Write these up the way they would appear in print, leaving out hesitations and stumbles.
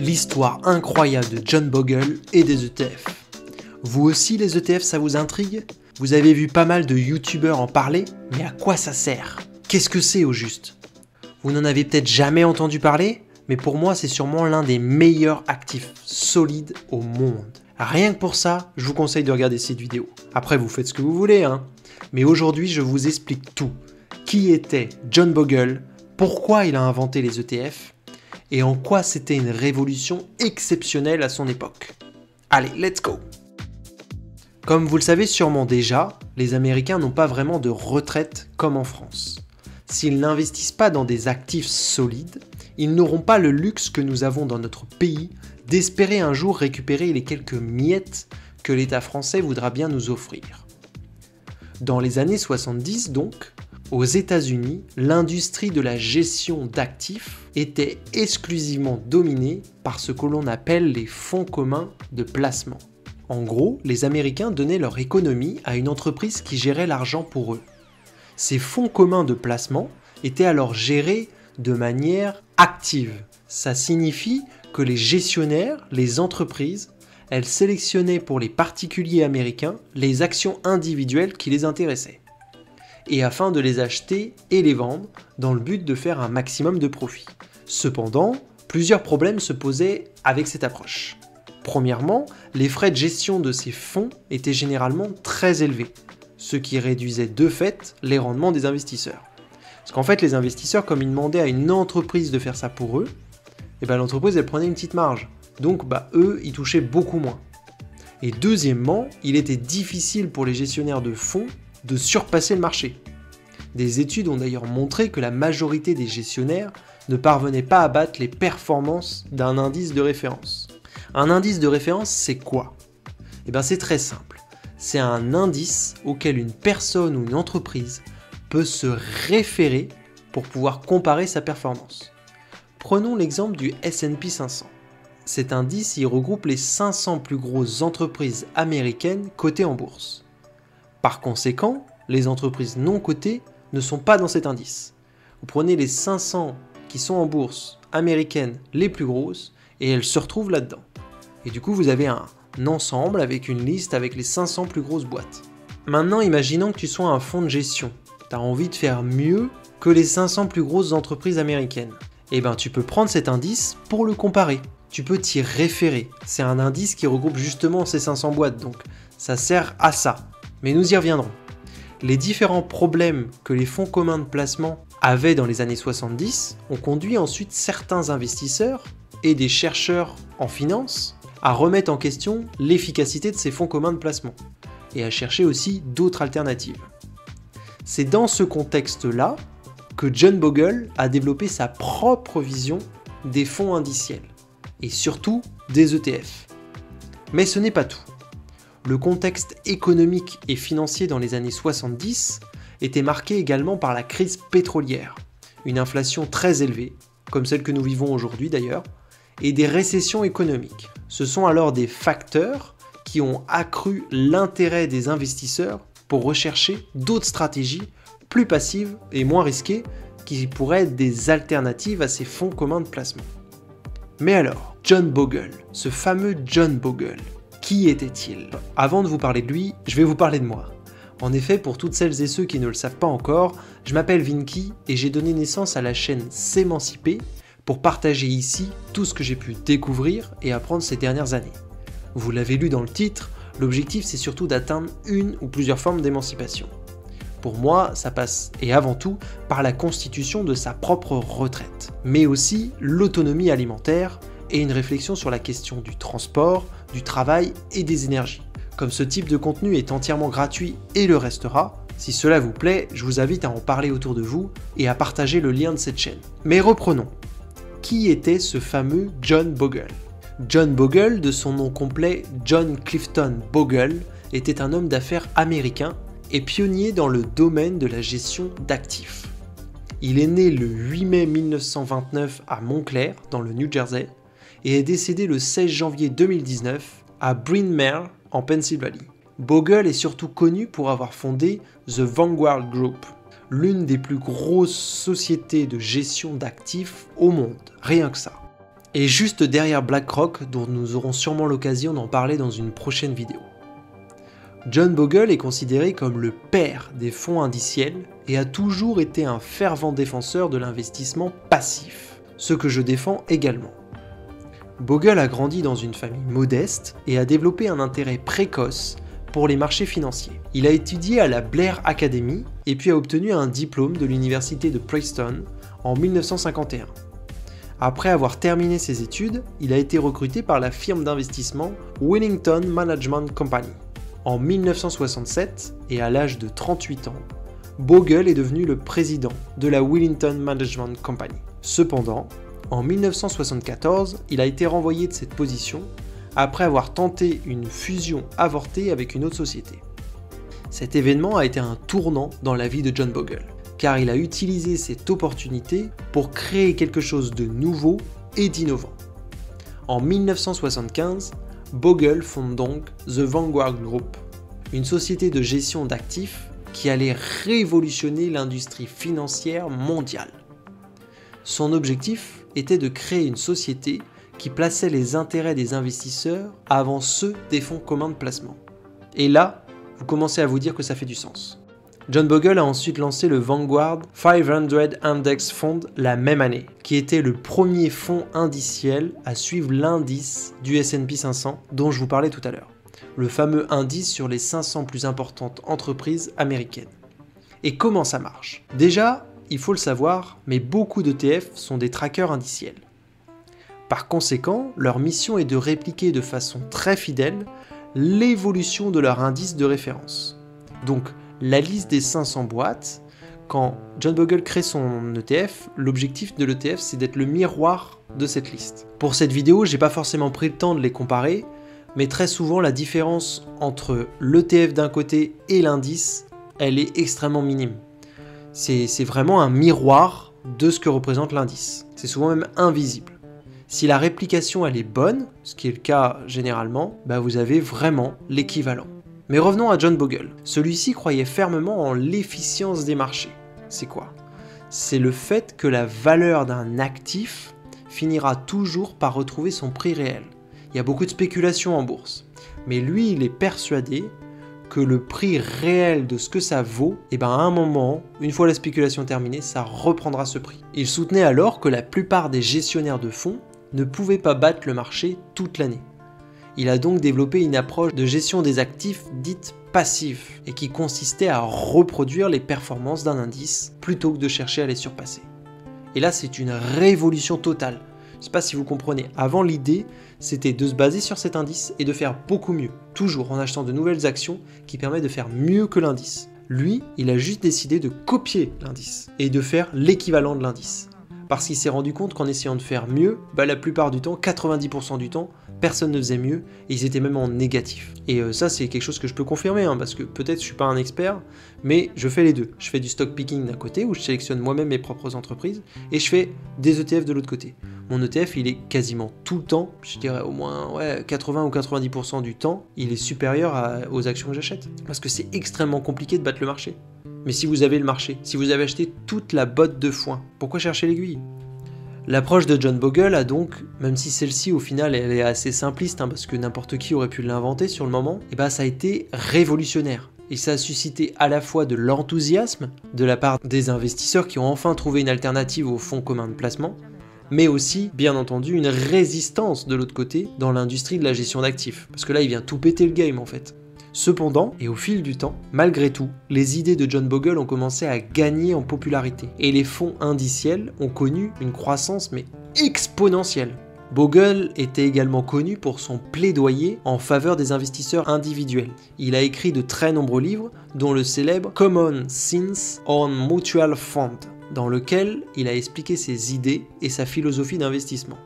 L'histoire incroyable de John Bogle et des ETF. Vous aussi les ETF ça vous intrigue? Vous avez vu pas mal de youtubeurs en parler, mais à quoi ça sert? Qu'est-ce que c'est au juste? Vous n'en avez peut-être jamais entendu parler, mais pour moi c'est sûrement l'un des meilleurs actifs solides au monde. Rien que pour ça, je vous conseille de regarder cette vidéo. Après vous faites ce que vous voulez, hein. Mais aujourd'hui je vous explique tout. Qui était John Bogle? Pourquoi il a inventé les ETF? Et en quoi c'était une révolution exceptionnelle à son époque. Allez, let's go! Comme vous le savez sûrement déjà, les Américains n'ont pas vraiment de retraite comme en France. S'ils n'investissent pas dans des actifs solides, ils n'auront pas le luxe que nous avons dans notre pays d'espérer un jour récupérer les quelques miettes que l'État français voudra bien nous offrir. Dans les années 70 donc, aux États-Unis, l'industrie de la gestion d'actifs était exclusivement dominée par ce que l'on appelle les fonds communs de placement. En gros, les Américains donnaient leur économie à une entreprise qui gérait l'argent pour eux. Ces fonds communs de placement étaient alors gérés de manière active. Ça signifie que les gestionnaires, les entreprises, elles sélectionnaient pour les particuliers américains les actions individuelles qui les intéressaient, et afin de les acheter et les vendre dans le but de faire un maximum de profit. Cependant, plusieurs problèmes se posaient avec cette approche. Premièrement, les frais de gestion de ces fonds étaient généralement très élevés, ce qui réduisait de fait les rendements des investisseurs. Parce qu'en fait, les investisseurs, comme ils demandaient à une entreprise de faire ça pour eux, l'entreprise elle prenait une petite marge. Donc eux, ils touchaient beaucoup moins. Et deuxièmement, il était difficile pour les gestionnaires de fonds de surpasser le marché. Des études ont d'ailleurs montré que la majorité des gestionnaires ne parvenaient pas à battre les performances d'un indice de référence. Un indice de référence, c'est quoi? C'est très simple. C'est un indice auquel une personne ou une entreprise peut se référer pour pouvoir comparer sa performance. Prenons l'exemple du S&P 500. Cet indice y regroupe les 500 plus grosses entreprises américaines cotées en bourse. Par conséquent, les entreprises non cotées ne sont pas dans cet indice. Vous prenez les 500 qui sont en bourse américaine les plus grosses et elles se retrouvent là-dedans. Et du coup, vous avez un ensemble avec une liste avec les 500 plus grosses boîtes. Maintenant, imaginons que tu sois un fonds de gestion. Tu as envie de faire mieux que les 500 plus grosses entreprises américaines. Tu peux prendre cet indice pour le comparer. Tu peux t'y référer. C'est un indice qui regroupe justement ces 500 boîtes, donc ça sert à ça. Mais nous y reviendrons. Les différents problèmes que les fonds communs de placement avaient dans les années 70 ont conduit ensuite certains investisseurs et des chercheurs en finance à remettre en question l'efficacité de ces fonds communs de placement et à chercher aussi d'autres alternatives. C'est dans ce contexte-là que John Bogle a développé sa propre vision des fonds indiciels et surtout des ETF. Mais ce n'est pas tout. Le contexte économique et financier dans les années 70 était marqué également par la crise pétrolière, une inflation très élevée, comme celle que nous vivons aujourd'hui d'ailleurs, et des récessions économiques. Ce sont alors des facteurs qui ont accru l'intérêt des investisseurs pour rechercher d'autres stratégies plus passives et moins risquées qui pourraient être des alternatives à ces fonds communs de placement. Mais alors, John Bogle, ce fameux John Bogle, qui était-il? Avant de vous parler de lui, je vais vous parler de moi. En effet, pour toutes celles et ceux qui ne le savent pas encore, je m'appelle Vinky et j'ai donné naissance à la chaîne S'émanciper pour partager ici tout ce que j'ai pu découvrir et apprendre ces dernières années. Vous l'avez lu dans le titre, l'objectif c'est surtout d'atteindre une ou plusieurs formes d'émancipation. Pour moi, ça passe, et avant tout, par la constitution de sa propre retraite, mais aussi l'autonomie alimentaire et une réflexion sur la question du transport, du travail et des énergies. Comme ce type de contenu est entièrement gratuit et le restera, si cela vous plaît, je vous invite à en parler autour de vous et à partager le lien de cette chaîne. Mais reprenons. Qui était ce fameux John Bogle? John Bogle, de son nom complet John Clifton Bogle, était un homme d'affaires américain et pionnier dans le domaine de la gestion d'actifs. Il est né le 8 mai 1929 à Montclair, dans le New Jersey, et est décédé le 16 janvier 2019 à Bryn Mawr, en Pennsylvanie. Bogle est surtout connu pour avoir fondé The Vanguard Group, l'une des plus grosses sociétés de gestion d'actifs au monde, rien que ça. et juste derrière BlackRock, dont nous aurons sûrement l'occasion d'en parler dans une prochaine vidéo. John Bogle est considéré comme le père des fonds indiciels et a toujours été un fervent défenseur de l'investissement passif, ce que je défends également. Bogle a grandi dans une famille modeste et a développé un intérêt précoce pour les marchés financiers. Il a étudié à la Blair Academy et puis a obtenu un diplôme de l'université de Princeton en 1951. Après avoir terminé ses études, il a été recruté par la firme d'investissement Wellington Management Company. En 1967, et à l'âge de 38 ans, Bogle est devenu le président de la Wellington Management Company. Cependant, en 1974, il a été renvoyé de cette position après avoir tenté une fusion avortée avec une autre société. Cet événement a été un tournant dans la vie de John Bogle, car il a utilisé cette opportunité pour créer quelque chose de nouveau et d'innovant. En 1975, Bogle fonde donc The Vanguard Group, une société de gestion d'actifs qui allait révolutionner l'industrie financière mondiale. Son objectif était de créer une société qui plaçait les intérêts des investisseurs avant ceux des fonds communs de placement. Et là, vous commencez à vous dire que ça fait du sens. John Bogle a ensuite lancé le Vanguard 500 Index Fund la même année, qui était le premier fonds indiciel à suivre l'indice du S&P 500 dont je vous parlais tout à l'heure, le fameux indice sur les 500 plus importantes entreprises américaines. Et comment ça marche? Déjà, il faut le savoir, mais beaucoup d'ETF sont des trackers indiciels. Par conséquent, leur mission est de répliquer de façon très fidèle l'évolution de leur indice de référence. Donc, la liste des 500 boîtes, quand John Bogle crée son ETF, l'objectif de l'ETF c'est d'être le miroir de cette liste. Pour cette vidéo, j'ai pas forcément pris le temps de les comparer, mais très souvent la différence entre l'ETF d'un côté et l'indice, elle est extrêmement minime. C'est vraiment un miroir de ce que représente l'indice. C'est souvent même invisible. Si la réplication elle est bonne, ce qui est le cas généralement, vous avez vraiment l'équivalent. Mais revenons à John Bogle. Celui-ci croyait fermement en l'efficience des marchés. C'est quoi? C'est le fait que la valeur d'un actif finira toujours par retrouver son prix réel. Il y a beaucoup de spéculation en bourse. Mais lui, il est persuadé que le prix réel de ce que ça vaut, à un moment, une fois la spéculation terminée, ça reprendra ce prix. Il soutenait alors que la plupart des gestionnaires de fonds ne pouvaient pas battre le marché toute l'année. Il a donc développé une approche de gestion des actifs dite passive et qui consistait à reproduire les performances d'un indice plutôt que de chercher à les surpasser. Et là, c'est une révolution totale. Je ne sais pas si vous comprenez. Avant, l'idée, c'était de se baser sur cet indice et de faire beaucoup mieux, toujours en achetant de nouvelles actions qui permettent de faire mieux que l'indice. Lui, il a juste décidé de copier l'indice et de faire l'équivalent de l'indice. Parce qu'il s'est rendu compte qu'en essayant de faire mieux, la plupart du temps, 90% du temps, personne ne faisait mieux et ils étaient même en négatif. Et ça, c'est quelque chose que je peux confirmer, parce que peut-être je suis pas un expert, mais je fais les deux. Je fais du stock picking d'un côté, où je sélectionne moi-même mes propres entreprises, et je fais des ETF de l'autre côté. Mon ETF, il est quasiment tout le temps, je dirais au moins 80 ou 90% du temps, il est supérieur aux actions que j'achète. Parce que c'est extrêmement compliqué de battre le marché. Mais si vous avez le marché, si vous avez acheté toute la botte de foin, pourquoi chercher l'aiguille? L'approche de John Bogle a donc, même si celle-ci au final elle est assez simpliste, parce que n'importe qui aurait pu l'inventer sur le moment, ça a été révolutionnaire. Et ça a suscité à la fois de l'enthousiasme de la part des investisseurs qui ont enfin trouvé une alternative aux fonds communs de placement, mais aussi, bien entendu, une résistance de l'autre côté dans l'industrie de la gestion d'actifs. Parce que là, il vient tout péter le game en fait. Cependant, et au fil du temps, malgré tout, les idées de John Bogle ont commencé à gagner en popularité. Et les fonds indiciels ont connu une croissance mais exponentielle. Bogle était également connu pour son plaidoyer en faveur des investisseurs individuels. Il a écrit de très nombreux livres, dont le célèbre Common Sense on Mutual Fund, dans lequel il a expliqué ses idées et sa philosophie d'investissement.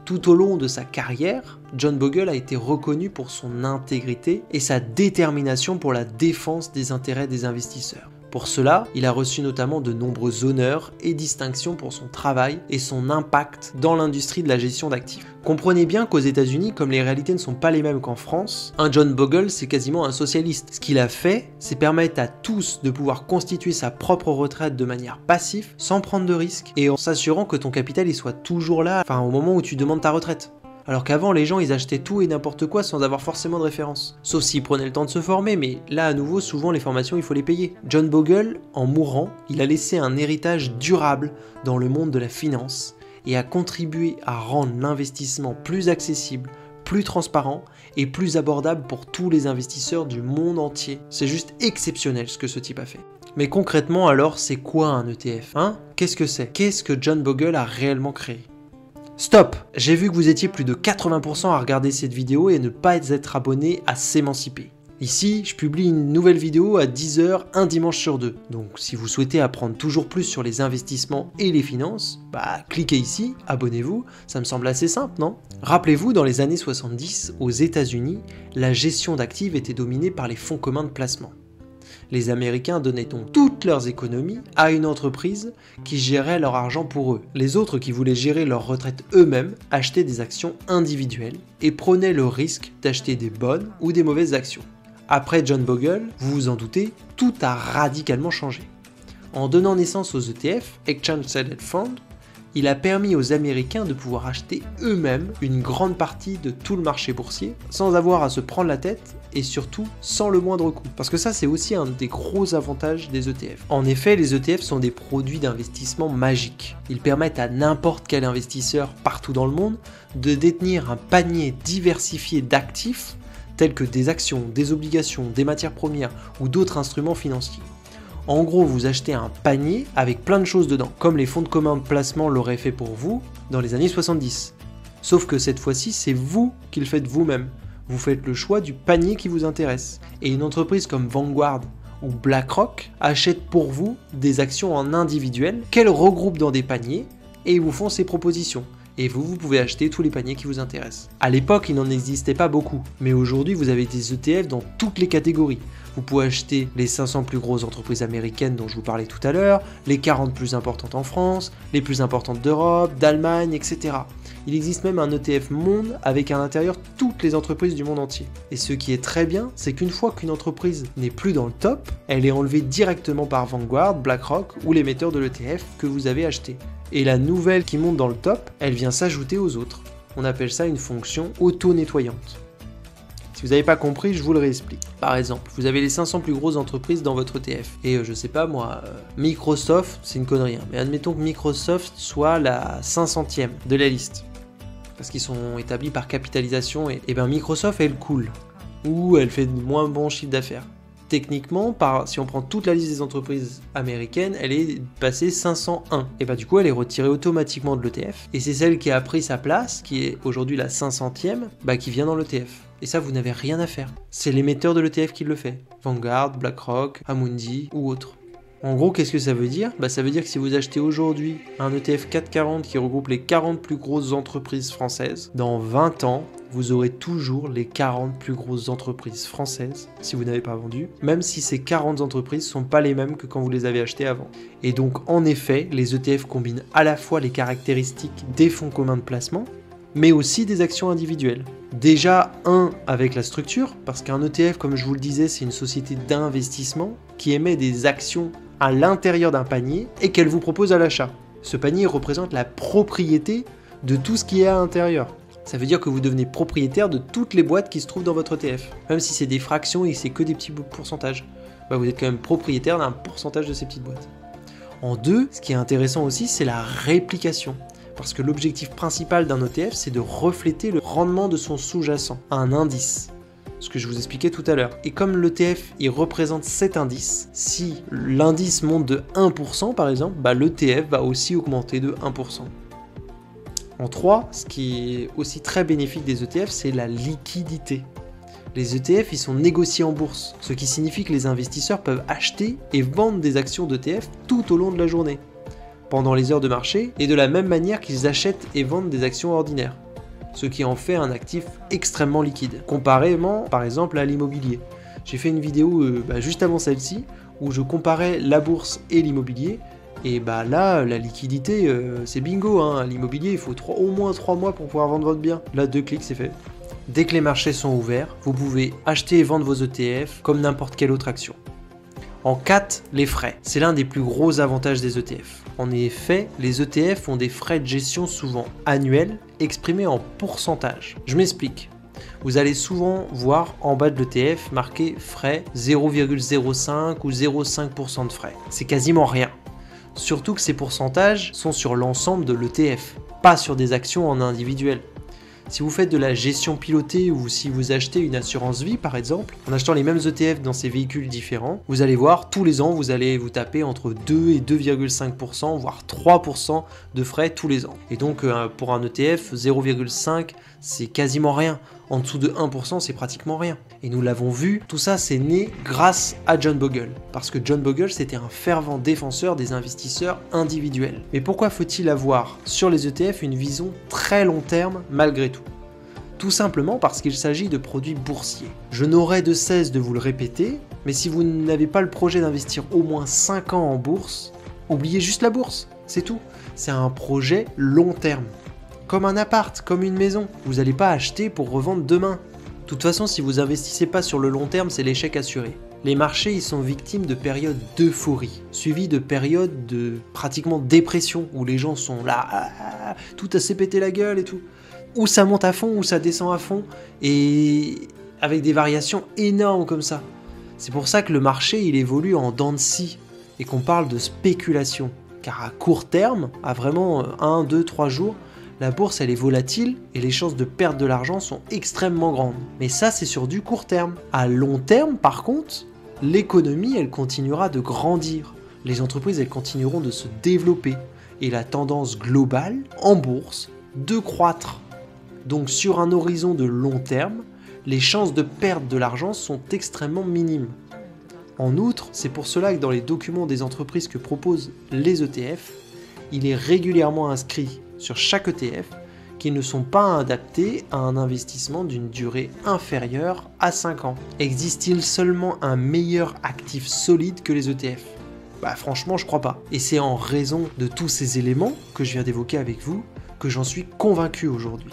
Tout au long de sa carrière, John Bogle a été reconnu pour son intégrité et sa détermination pour la défense des intérêts des investisseurs. Pour cela, il a reçu notamment de nombreux honneurs et distinctions pour son travail et son impact dans l'industrie de la gestion d'actifs. Comprenez bien qu'aux États-Unis, comme les réalités ne sont pas les mêmes qu'en France, un John Bogle c'est quasiment un socialiste. Ce qu'il a fait, c'est permettre à tous de pouvoir constituer sa propre retraite de manière passive, sans prendre de risques, et en s'assurant que ton capital il soit toujours là, au moment où tu demandes ta retraite. Alors qu'avant, les gens, ils achetaient tout et n'importe quoi sans avoir forcément de référence. Sauf s'ils prenaient le temps de se former, mais là, à nouveau, souvent, les formations, il faut les payer. John Bogle, en mourant, il a laissé un héritage durable dans le monde de la finance et a contribué à rendre l'investissement plus accessible, plus transparent et plus abordable pour tous les investisseurs du monde entier. C'est juste exceptionnel ce que ce type a fait. Mais concrètement, alors, c'est quoi un ETF, hein? Qu'est-ce que c'est? Qu'est-ce que John Bogle a réellement créé? Stop! J'ai vu que vous étiez plus de 80% à regarder cette vidéo et ne pas être abonné à S'émanciper. Ici, je publie une nouvelle vidéo à 10 h un dimanche sur 2. Donc si vous souhaitez apprendre toujours plus sur les investissements et les finances, cliquez ici, abonnez-vous, ça me semble assez simple, non? Rappelez-vous, dans les années 70, aux États-Unis, la gestion d'actifs était dominée par les fonds communs de placement. Les Américains donnaient donc toutes leurs économies à une entreprise qui gérait leur argent pour eux. Les autres qui voulaient gérer leur retraite eux-mêmes achetaient des actions individuelles et prenaient le risque d'acheter des bonnes ou des mauvaises actions. Après John Bogle, vous vous en doutez, tout a radicalement changé. En donnant naissance aux ETF, Exchange Traded Fund, il a permis aux Américains de pouvoir acheter eux-mêmes une grande partie de tout le marché boursier sans avoir à se prendre la tête et surtout sans le moindre coût. Parce que ça, c'est aussi un des gros avantages des ETF. En effet, les ETF sont des produits d'investissement magiques. Ils permettent à n'importe quel investisseur partout dans le monde de détenir un panier diversifié d'actifs tels que des actions, des obligations, des matières premières ou d'autres instruments financiers. En gros, vous achetez un panier avec plein de choses dedans, comme les fonds de commun de placement l'auraient fait pour vous dans les années 70. Sauf que cette fois-ci, c'est vous qui le faites vous-même. Vous faites le choix du panier qui vous intéresse. Et une entreprise comme Vanguard ou BlackRock achète pour vous des actions en individuel qu'elle regroupe dans des paniers et ils vous font ces propositions. Et vous pouvez acheter tous les paniers qui vous intéressent. À l'époque, il n'en existait pas beaucoup, mais aujourd'hui, vous avez des ETF dans toutes les catégories. Vous pouvez acheter les 500 plus grosses entreprises américaines dont je vous parlais tout à l'heure, les 40 plus importantes en France, les plus importantes d'Europe, d'Allemagne, etc. Il existe même un ETF monde avec à l'intérieur toutes les entreprises du monde entier. Et ce qui est très bien, c'est qu'une fois qu'une entreprise n'est plus dans le top, elle est enlevée directement par Vanguard, BlackRock ou l'émetteur de l'ETF que vous avez acheté. Et la nouvelle qui monte dans le top, elle vient s'ajouter aux autres. On appelle ça une fonction auto-nettoyante. Si vous n'avez pas compris, je vous le réexplique. Par exemple, vous avez les 500 plus grosses entreprises dans votre ETF. Et je sais pas moi, Microsoft, c'est une connerie, hein, mais admettons que Microsoft soit la 500e de la liste. Parce qu'ils sont établis par capitalisation et Microsoft, elle coule. Ou elle fait de moins bons chiffres d'affaires. Techniquement, si on prend toute la liste des entreprises américaines, elle est passée 501. Et du coup, elle est retirée automatiquement de l'ETF. Et c'est celle qui a pris sa place, qui est aujourd'hui la 500e, qui vient dans l'ETF. Et ça, vous n'avez rien à faire. C'est l'émetteur de l'ETF qui le fait. Vanguard, BlackRock, Amundi ou autre. En gros, qu'est-ce que ça veut dire? Ça veut dire que si vous achetez aujourd'hui un ETF 440 qui regroupe les 40 plus grosses entreprises françaises, dans 20 ans, vous aurez toujours les 40 plus grosses entreprises françaises, si vous n'avez pas vendu, même si ces 40 entreprises ne sont pas les mêmes que quand vous les avez achetées avant. Et donc, en effet, les ETF combinent à la fois les caractéristiques des fonds communs de placement, mais aussi des actions individuelles. Déjà, avec la structure, parce qu'un ETF, comme je vous le disais, c'est une société d'investissement qui émet des actions à l'intérieur d'un panier et qu'elle vous propose à l'achat. Ce panier représente la propriété de tout ce qui est à l'intérieur. Ça veut dire que vous devenez propriétaire de toutes les boîtes qui se trouvent dans votre ETF. Même si c'est des fractions et c'est que des petits pourcentages. Vous êtes quand même propriétaire d'un pourcentage de ces petites boîtes. En deux, ce qui est intéressant aussi, c'est la réplication. Parce que l'objectif principal d'un ETF, c'est de refléter le rendement de son sous-jacent, un indice. Ce que je vous expliquais tout à l'heure. Et comme l'ETF, il représente cet indice, si l'indice monte de 1% par exemple, l'ETF va aussi augmenter de 1%. En 3, ce qui est aussi très bénéfique des ETF, c'est la liquidité. Les ETF, ils sont négociés en bourse, ce qui signifie que les investisseurs peuvent acheter et vendre des actions d'ETF tout au long de la journée, pendant les heures de marché, et de la même manière qu'ils achètent et vendent des actions ordinaires. Ce qui en fait un actif extrêmement liquide, comparément par exemple à l'immobilier. J'ai fait une vidéo juste avant celle-ci où je comparais la bourse et l'immobilier. Et bah là, la liquidité, c'est bingo, hein. L'immobilier, il faut au moins 3 mois pour pouvoir vendre votre bien. Là, 2 clics, c'est fait. Dès que les marchés sont ouverts, vous pouvez acheter et vendre vos ETF comme n'importe quelle autre action. En 4, les frais. C'est l'un des plus gros avantages des ETF. En effet, les ETF ont des frais de gestion souvent annuels, exprimés en pourcentage. Je m'explique. Vous allez souvent voir en bas de l'ETF marqué frais 0,05 ou 0,5% de frais. C'est quasiment rien. Surtout que ces pourcentages sont sur l'ensemble de l'ETF, pas sur des actions en individuel. Si vous faites de la gestion pilotée ou si vous achetez une assurance vie par exemple, en achetant les mêmes ETF dans ces véhicules différents, vous allez voir tous les ans vous allez vous taper entre 2 et 2,5% voire 3% de frais tous les ans. Et donc pour un ETF, 0,5 c'est quasiment rien. En dessous de 1% c'est pratiquement rien. Et nous l'avons vu, tout ça c'est né grâce à John Bogle. Parce que John Bogle c'était un fervent défenseur des investisseurs individuels. Mais pourquoi faut-il avoir sur les ETF une vision très long terme malgré tout ? Tout simplement parce qu'il s'agit de produits boursiers. Je n'aurai de cesse de vous le répéter, mais si vous n'avez pas le projet d'investir au moins 5 ans en bourse, oubliez juste la bourse, c'est tout. C'est un projet long terme. Comme un appart, comme une maison. Vous n'allez pas acheter pour revendre demain. De toute façon, si vous investissez pas sur le long terme, c'est l'échec assuré. Les marchés, ils sont victimes de périodes d'euphorie, suivies de périodes de pratiquement dépression, où les gens sont là, tout à s'est pété la gueule et tout. Où ça monte à fond, où ça descend à fond, et avec des variations énormes comme ça. C'est pour ça que le marché, il évolue en dents de scie, et qu'on parle de spéculation. Car à court terme, à vraiment 1, 2, 3 jours, la bourse elle est volatile et les chances de perdre de l'argent sont extrêmement grandes. Mais ça c'est sur du court terme. À long terme par contre, l'économie elle continuera de grandir. Les entreprises elles continueront de se développer. Et la tendance globale en bourse de croître. Donc sur un horizon de long terme, les chances de perdre de l'argent sont extrêmement minimes. En outre, c'est pour cela que dans les documents des entreprises que proposent les ETF, il est régulièrement inscrit sur chaque ETF qu'ils ne sont pas adaptés à un investissement d'une durée inférieure à 5 ans. Existe-t-il seulement un meilleur actif solide que les ETF ? Bah franchement je crois pas. Et c'est en raison de tous ces éléments que je viens d'évoquer avec vous que j'en suis convaincu aujourd'hui.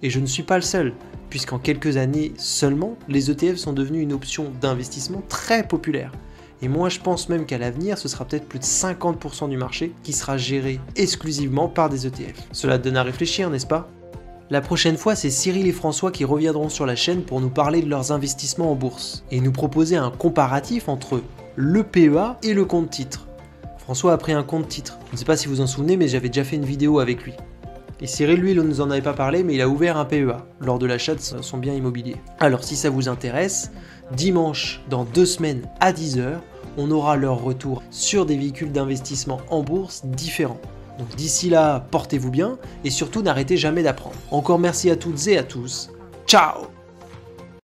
Et je ne suis pas le seul, puisqu'en quelques années seulement, les ETF sont devenus une option d'investissement très populaire. Et moi je pense même qu'à l'avenir, ce sera peut-être plus de 50% du marché qui sera géré exclusivement par des ETF. Cela te donne à réfléchir, n'est-ce pas ? La prochaine fois, c'est Cyril et François qui reviendront sur la chaîne pour nous parler de leurs investissements en bourse et nous proposer un comparatif entre le PEA et le compte titre. François a pris un compte titre. Je ne sais pas si vous en souvenez, mais j'avais déjà fait une vidéo avec lui. Et Cyril, lui, il ne nous en avait pas parlé, mais il a ouvert un PEA lors de l'achat de son bien immobilier. Alors si ça vous intéresse, dimanche, dans 2 semaines à 10h, on aura leur retour sur des véhicules d'investissement en bourse différents. Donc d'ici là, portez-vous bien et surtout n'arrêtez jamais d'apprendre. Encore merci à toutes et à tous. Ciao !